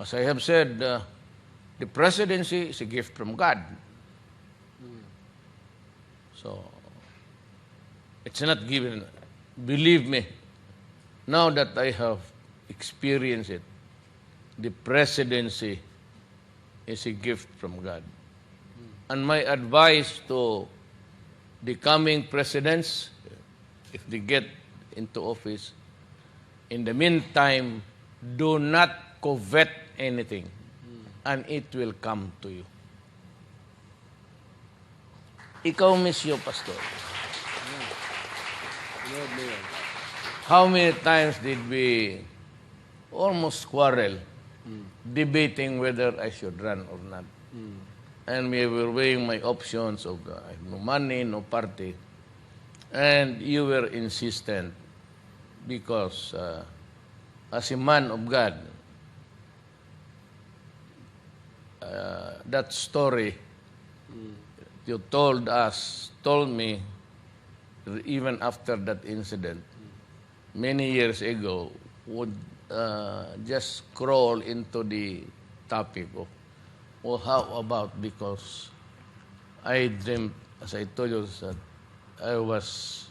As I have said, the presidency is a gift from God. So, it's not given. Believe me, now that I have experienced it, the presidency is a gift from God. And my advice to the coming presidents, if they get into office, in the meantime, do not covet anything, and it will come to you. Ikaw, Monsieur Pastor, how many times did we almost quarrel, debating whether I should run or not? And we were weighing my options of no money, no party. And you were insistent because as a man of God, that story you told me, even after that incident, many years ago, would just crawl into the topic of, well, how about, because I dreamed, as I told you, that I was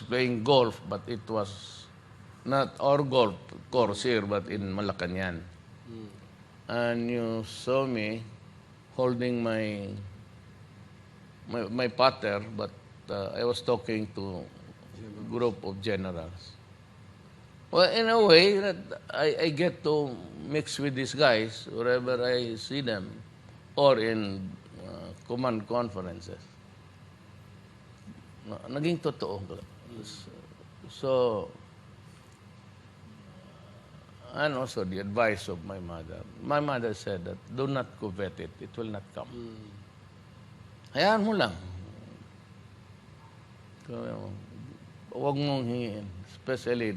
playing golf, but it was not our golf course here, but in Malacañang. And you saw me holding my putter, but I was talking to a group of generals. Well, in a way, that I get to mix with these guys wherever I see them, or in command conferences. Naging totoo. So, and also the advice of my mother. My mother said that, do not covet it, it will not come. Hayaan mo lang. Huwag mong hingin, especially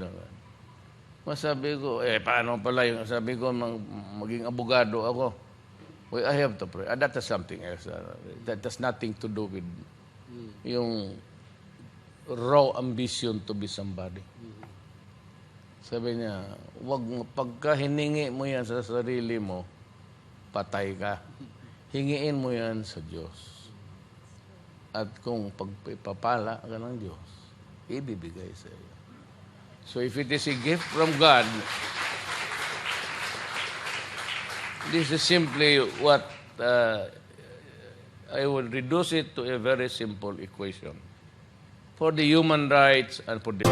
masabi ko, paano pala yung sabi ko, maging abogado ako. Well, I have to pray. That is something else. That has nothing to do with yung raw ambition to be somebody. Sabi niya, pagka hiningi mo yan sa sarili mo, patay ka. Hingiin mo yan sa Diyos. At kung pagpapala ka ng Diyos, ibibigay sa iyo. So if it is a gift from God, this is simply what I would reduce it to a very simple equation. For the human rights and for the